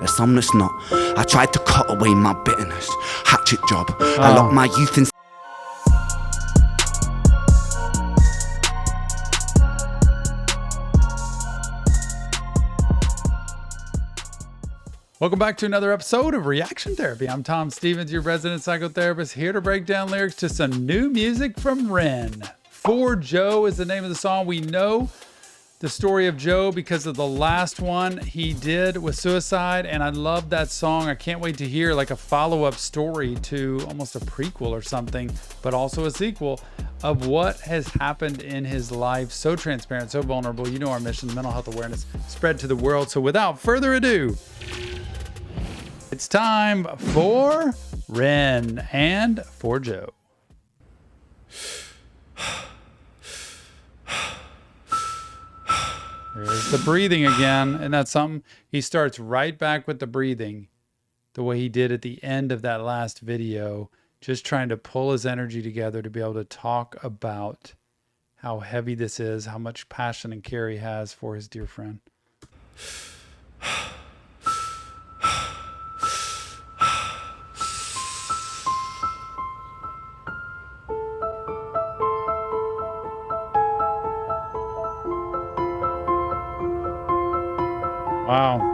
there's some that's not. I tried to cut away my bitterness, hatchet job. I locked my youth in. Welcome back to another episode of Reaction Therapy. I'm Tom Stevens, your resident psychotherapist, here to break down lyrics to some new music from Ren. For Joe is the name of the song. We know the story of Joe because of the last one he did with suicide, and I love that song. I can't wait to hear like a follow-up story to almost a prequel or something, but also a sequel of what has happened in his life. So transparent, so vulnerable. You know our mission, mental health awareness spread to the world. So without further ado, it's time for Ren and For Joe. There's the breathing again. And that's something. He starts right back with the breathing the way he did at the end of that last video, just trying to pull his energy together to be able to talk about how heavy this is, how much passion and care he has for his dear friend. Wow.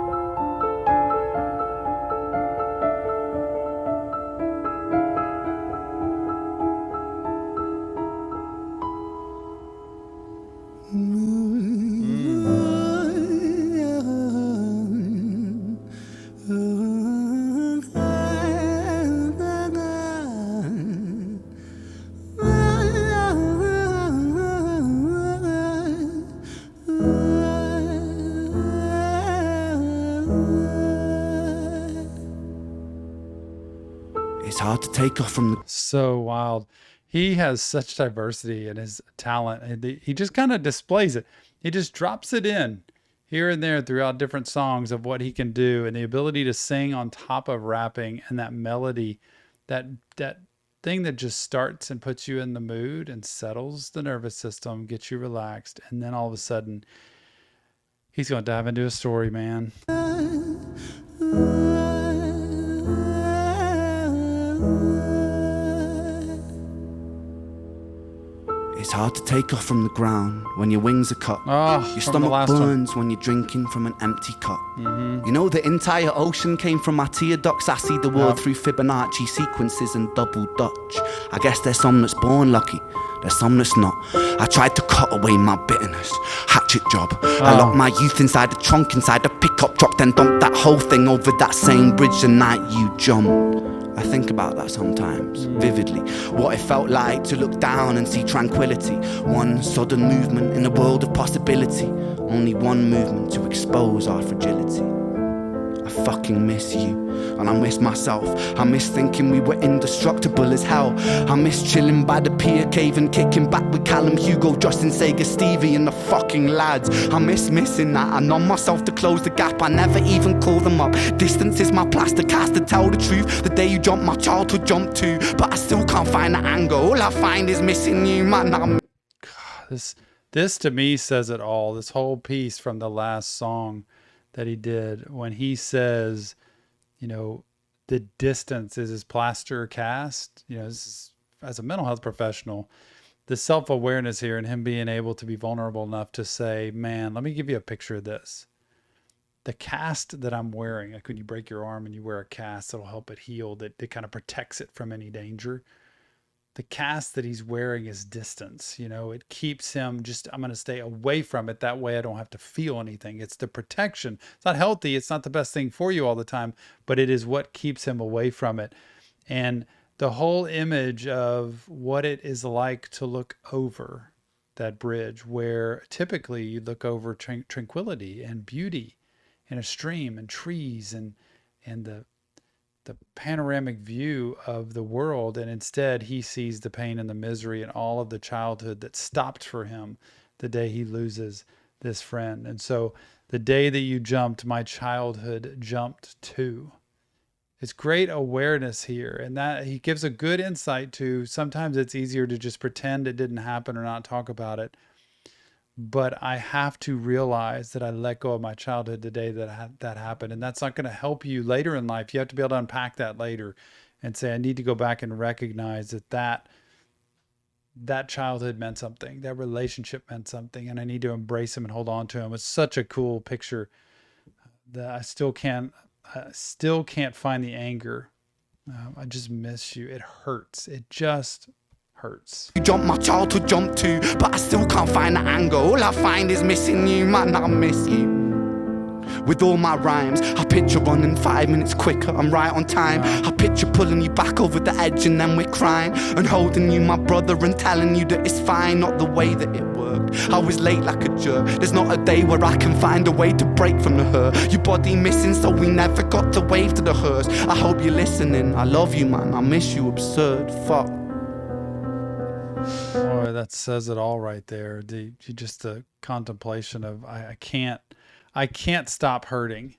It's hard to take off from the... So wild. He has such diversity in his talent. And he just kind of displays it. He just drops it in here and there throughout different songs of what he can do, and the ability to sing on top of rapping, and that melody, that thing that just starts and puts you in the mood and settles the nervous system, gets you relaxed. And then all of a sudden he's going to dive into a story, man. It's hard to take off from the ground when your wings are cut. Your stomach burns when you're drinking from an empty cup. You know the entire ocean came from my tear ducts. I see the world through Fibonacci sequences and double Dutch. I guess there's some that's born lucky, there's some that's not. I tried to cut away my bitterness, hatchet job. I locked my youth inside the trunk, inside the pickup truck, then dumped that whole thing over that same bridge the night you jumped. I think about that sometimes, vividly. What it felt like to look down and see tranquility. One sudden movement in a world of possibility. Only one movement to expose our fragility. I fucking miss you, and I miss myself. I miss thinking we were indestructible as hell. I miss chilling by the pier cave and kicking back with Callum, Hugo, Justin, Sega, Stevie and the fucking lads. I miss missing that. I numb myself to close the gap. I never even call them up. Distance is my plaster cast to tell the truth. The day you jumped, my childhood jumped too. But I still can't find the anger. All I find is missing you, man. This to me says it all. This whole piece from the last song that he did, when he says, you know, the distance is his plaster cast. You know, this is, as a mental health professional, the self-awareness here and him being able to be vulnerable enough to say, man, let me give you a picture of this. The cast that I'm wearing, like when you break your arm and you wear a cast that'll help it heal, that kind of protects it from any danger. The cast that he's wearing is distance. You know, it keeps him just, I'm going to stay away from it. That way I don't have to feel anything. It's the protection. It's not healthy. It's not the best thing for you all the time, but it is what keeps him away from it. And the whole image of what it is like to look over that bridge, where typically you look over tranquility and beauty and a stream and trees and the panoramic view of the world, and instead he sees the pain and the misery and all of the childhood that stopped for him the day he loses this friend. And so the day that you jumped, my childhood jumped too. It's great awareness here, and that he gives a good insight to. Sometimes it's easier to just pretend it didn't happen or not talk about it. but I have to realize that I let go of my childhood today that happened. And that's not going to help you later in life. You have to be able to unpack that later and say, I need to go back and recognize that childhood meant something, that relationship meant something, and I need to embrace him and hold on to him. It's such a cool picture that I still can't find the anger. I just miss you. It hurts. It just hurts. You jump my childhood jump too, but I still can't find the anger. All I find is missing you, man, I miss you. With all my rhymes, I picture running 5 minutes quicker, I'm right on time. I picture pulling you back over the edge and then we're crying, and holding you, my brother, and telling you that it's fine, not the way that it worked. I was late like a jerk, there's not a day where I can find a way to break from the hurt. Your body missing, so we never got to wave to the hearse. I hope you're listening, I love you, man, I miss you, absurd, fuck. Boy, that says it all right there. Just the contemplation of, I can't stop hurting.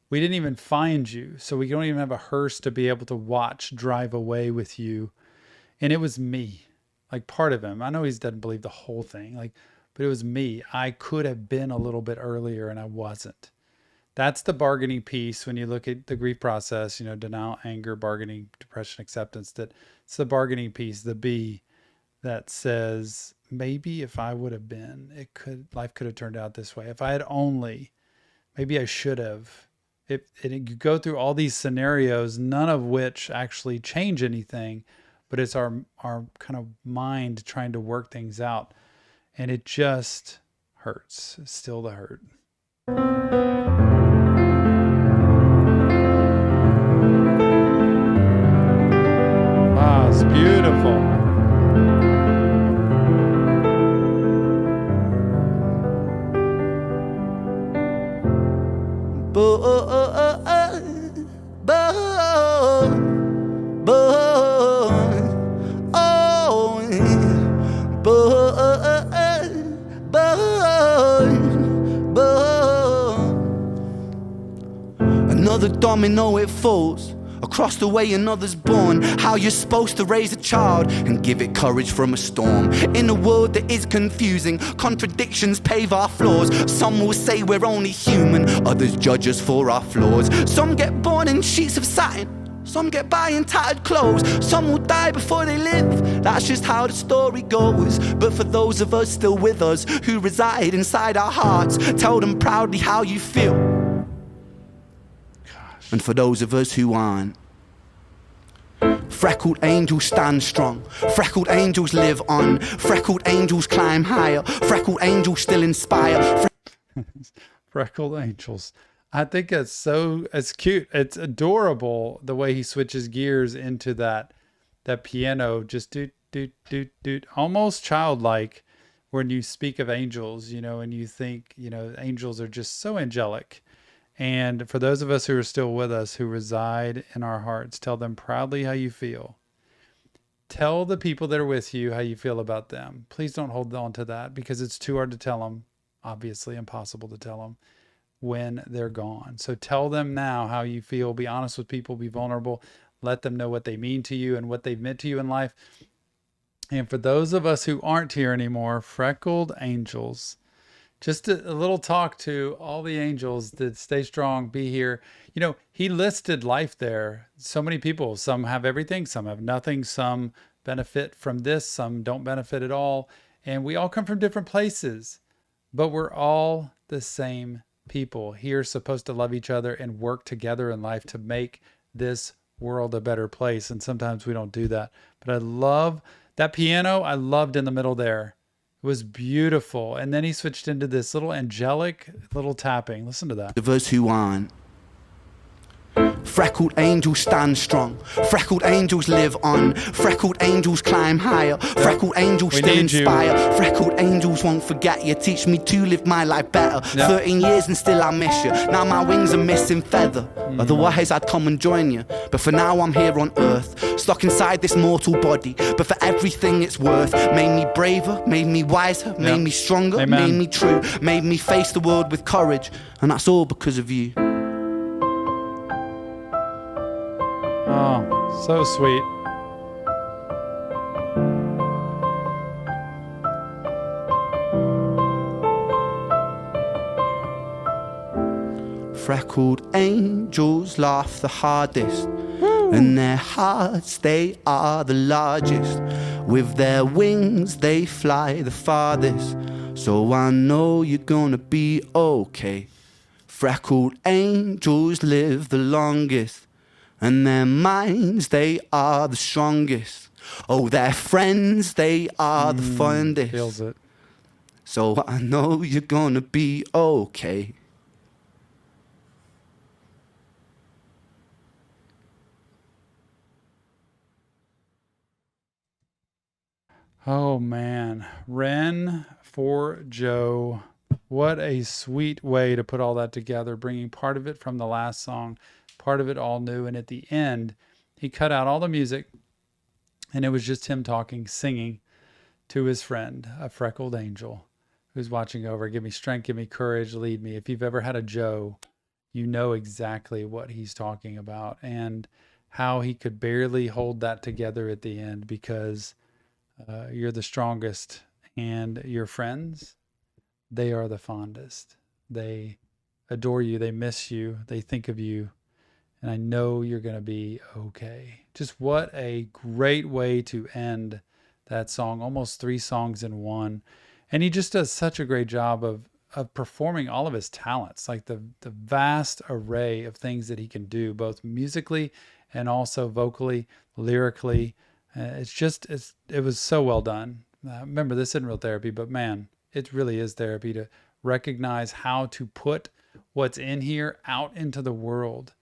We didn't even find you, so we don't even have a hearse to be able to watch drive away with you. And it was me, like part of him. I know he doesn't believe the whole thing, but it was me. I could have been a little bit earlier and I wasn't. That's the bargaining piece when you look at the grief process, denial, anger, bargaining, depression, acceptance. That it's the bargaining piece, the B, that says, maybe if I would have been, life could have turned out this way. If I had only, maybe I should have. You go through all these scenarios, none of which actually change anything, but it's our kind of mind trying to work things out. And it just hurts. It's still the hurt. Ah, it's beautiful. Another domino, it falls. Across the way another's born. How you're supposed to raise a child and give it courage from a storm. In a world that is confusing, contradictions pave our flaws. Some will say we're only human, others judge us for our flaws. Some get born in sheets of satin, some get by in tattered clothes. Some will die before they live, that's just how the story goes. But for those of us still with us, who reside inside our hearts, tell them proudly how you feel. And for those of us who aren't, freckled angels stand strong, freckled angels live on, freckled angels climb higher, freckled angels still inspire. Freckled angels. I think it's cute. It's adorable the way he switches gears into that piano, just doot, doot, doot, doot, almost childlike when you speak of angels, and you think, angels are just so angelic. And for those of us who are still with us, who reside in our hearts, tell them proudly how you feel. Tell the people that are with you how you feel about them. Please don't hold on to that, because it's too hard to tell them, obviously impossible to tell them when they're gone. So tell them now how you feel. Be honest with people, be vulnerable. Let them know what they mean to you and what they've meant to you in life. And for those of us who aren't here anymore, freckled angels, just a little talk to all the angels that stay strong, be here. He listed life there. So many people, some have everything, some have nothing, some benefit from this, some don't benefit at all. And we all come from different places, but we're all the same people here, supposed to love each other and work together in life to make this world a better place. And sometimes we don't do that. But I love that piano. I loved in the middle there. It was beautiful. And then he switched into this little angelic little tapping. Listen to that. The verse who aren't. Freckled angels stand strong, freckled angels live on, freckled angels climb higher, freckled angels still inspire, freckled angels won't forget you, teach me to live my life better. 13 years and still I miss you, now my wings are missing feather. Otherwise I'd come and join you, but for now I'm here on earth, stuck inside this mortal body, but for everything it's worth. Made me braver, made me wiser, made me stronger, made me true, made me face the world with courage, and that's all because of you. Oh, so sweet. Freckled angels laugh the hardest, and their hearts, they are the largest. With their wings, they fly the farthest. So I know you're gonna be okay. Freckled angels live the longest, and their minds, they are the strongest. Oh, their friends, they are the fondest. Feels it. So I know you're gonna be okay. Oh man, Ren For Joe. What a sweet way to put all that together, bringing part of it from the last song, part of it all new. And at the end, he cut out all the music and it was just him talking, singing to his friend, a freckled angel who's watching over. Give me strength, give me courage, lead me. If you've ever had a Joe, you know exactly what he's talking about and how he could barely hold that together at the end because you're the strongest, and your friends, they are the fondest. They adore you. They miss you. They think of you. And I know you're going to be okay. Just what a great way to end that song. Almost 3 songs in one. And he just does such a great job of performing all of his talents, like the vast array of things that he can do, both musically and also vocally, lyrically. It was so well done. Remember, this isn't real therapy, but man, it really is therapy to recognize how to put what's in here out into the world.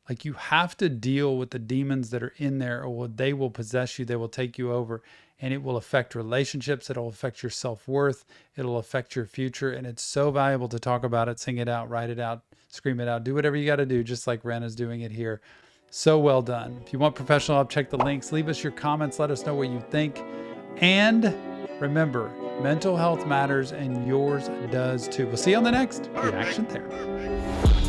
Like, you have to deal with the demons that are in there, or they will possess you. They will take you over, and it will affect relationships. It'll affect your self-worth. It'll affect your future. And it's so valuable to talk about it, sing it out, write it out, scream it out, do whatever you got to do, just like Ren is doing it here. So well done. If you want professional help, check the links. Leave us your comments. Let us know what you think. And remember, mental health matters, and yours does too. We'll see you on the next Reaction Therapy.